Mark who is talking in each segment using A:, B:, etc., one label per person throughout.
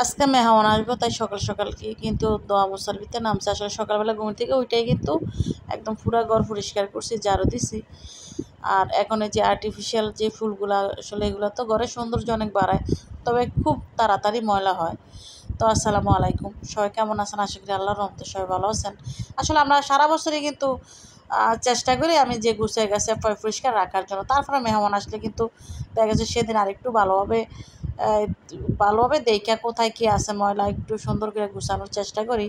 A: আজকে মেহমান আসবো, তাই সকাল সকাল কিন্তু দোয়া মোছার ভিতরে নামছে। আসলে সকালবেলা ঘুম থেকে ওইটাই কিন্তু একদম পুরা ঘর পরিষ্কার করছি, ঝাড়ু দিছি। আর এখন এই যে আর্টিফিশিয়াল যে ফুলগুলো, আসলে এগুলো তো ঘরের সৌন্দর্য অনেক বাড়ায়, তবে খুব তাড়াতাড়ি ময়লা হয়। তো আসসালামু আলাইকুম, সবাই কেমন আছেন? আশা করি আল্লাহর রহমতে সবাই ভালো আছেন। আসলে আমরা সারা বছরই কিন্তু চেষ্টা করি আমি যে গুছিয়ে গেছে পরিষ্কার রাখার জন্য। তারপরে মেহমান আসলে কিন্তু দেখা গেছে সেদিন আরেকটু ভালোভাবে দেখা কোথায় কী আছে ময়লা একটু সুন্দর করে গুছানোর চেষ্টা করি।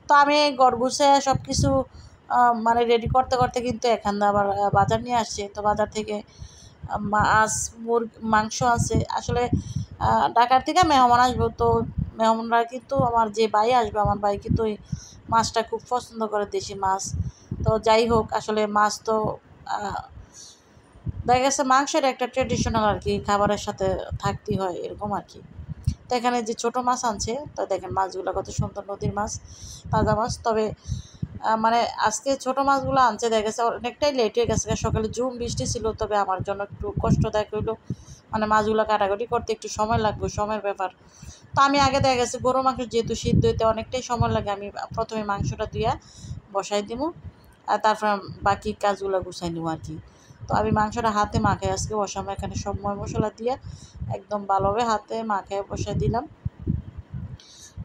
A: তো আমি ঘর গুছিয়ে সব কিছু মানে রেডি করতে করতে কিন্তু এখান আবার বাজার নিয়ে আসছে। তো বাজার থেকে মাংস আছে। আসলে ঢাকার থেকে মেহমান আসবো, তো মেহমানরা কিন্তু আমার যে ভাই আসবে, আমার ভাই কিন্তু ওই মাছটা খুব পছন্দ করে, দেশি মাছ। তো যাই হোক, আসলে মাছ তো দেখা গেছে মাংসের একটা ট্রেডিশনাল আর কি, খাবারের সাথে থাকতেই হয় এরকম আর কি। তো এখানে যে ছোটো মাছ আনছে, তো দেখেন মাছগুলো কত সুন্দর, নদীর মাছ, তাজা মাছ। তবে মানে আজকে ছোটো মাছগুলো আনছে, দেখা গেছে অনেকটাই লেট হয়ে গেছে, সকালে বৃষ্টি ছিল। তবে আমার জন্য একটু কষ্টদায়ক হইলো, মানে মাছগুলো কাটাকাটি করতে একটু সময় লাগবে, সময়ের ব্যাপার। তো আমি আগে দেখা গেছে গরু মাংস যেহেতু সিদ্ধ হইতে অনেকটাই সময় লাগে, আমি প্রথমে মাংসটা দিয়ে বসাই দিব, আর তারপর বাকি কাজগুলো গুছাই নিব আর কি। তো আমি মাংসটা হাতে মাখাই আজকে বসাবো, এখানে সব মশলা দিয়ে একদম ভালোভাবে হাতে মাখায় বসাই দিলাম।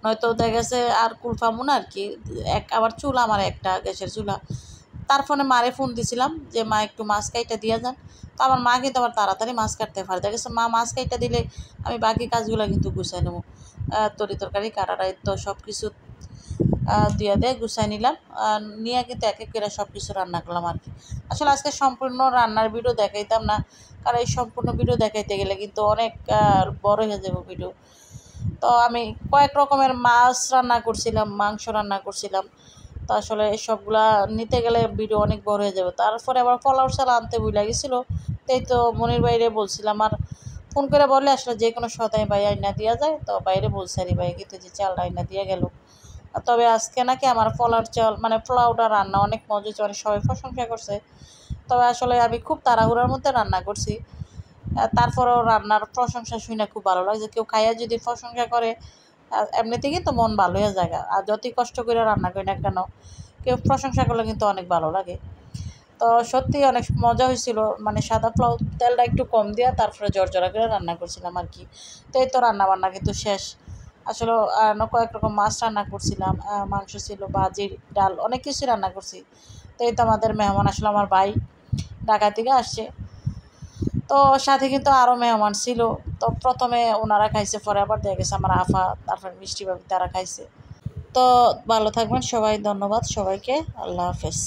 A: নয়তো দেখা গেছে আর কুলফামু না আর কি। আবার চুলা আমার একটা গ্যাসের চুলা। তার ফোনে মারে ফোন দিছিলাম যে মা একটু মাছ কাইটা দিয়া যান। তো আমার মা কিন্তু আবার তাড়াতাড়ি মাছ কাটতে পারে, দেখা গেছে মা মাছ কাইটা দিলে আমি বাকি কাজগুলো কিন্তু গুছাই নেবো। তরকারি কাটাটাই তো সব কিছু দিয়ে গুছাই নিলাম, নিয়ে কিন্তু এক এক করে সব কিছু রান্না করলাম আর কি। আসলে আজকে সম্পূর্ণ রান্নার ভিডিও দেখাইতাম না, কারণ এই সম্পূর্ণ ভিডিও দেখাইতে গেলে কিন্তু অনেক বড় হয়ে যাবে ভিডিও। তো আমি কয়েক রকমের মাছ রান্না করছিলাম, মাংস রান্না করছিলাম। তো আসলে সবগুলা নিতে গেলে ভিডিও অনেক বড় হয়ে যাবে। তারপরে আবার পোলাও চাল আনতে ভুলে গেছিলো, তাই তো মনির বাইরে বলছিলাম, আর ফোন করে বললে আসলে যে কোনো সদাই ভাই আইনা দেওয়া যায়। তো বাইরে বলছে আর ভাই কিন্তু যে চালটা আইনা দিয়ে গেল। তবে আজকে নাকি আমার পোলাওর চাল মানে পোলাওটা রান্না অনেক মজা হয়েছে, অনেক সবাই প্রশংসা করছে। তবে আসলে আমি খুব তাড়াহুড়ার মধ্যে রান্না করছি, তারপরেও রান্নার প্রশংসা শুনে খুব ভালো লাগছে। কেউ খাইয়া যদি প্রশংসা করে, এমনিতে কিন্তু মন ভালো হয়ে যায়। আর যতই কষ্ট করে রান্না করি না কেন, কেউ প্রশংসা করলে কিন্তু অনেক ভালো লাগে। তো সত্যি অনেক মজা হয়েছিল, মানে সাদা পোলাও তেলটা একটু কম দিয়া তারপরে জর্জরা করে রান্না করছিলাম আর কি। তো এই তো রান্নাবান্না কিন্তু শেষ। আসলে কয়েক রকম মাছ রান্না করছিলাম, মাংস ছিল, ভাজি, ডাল, অনেক কিছু রান্না করছি। তো এই তো আমাদের মেহমান আসলে আমার ভাই ঢাকা থেকে আসছে। তো সাথে কিন্তু আরও মেহমান ছিল। তো প্রথমে ওনারা খাইছে, পরে আবার দেখা গেছে আমার আফা, তারপরে মিষ্টি ভাবি, তারা খাইছে। তো ভালো থাকবেন সবাই, ধন্যবাদ সবাইকে, আল্লাহ হাফেজ।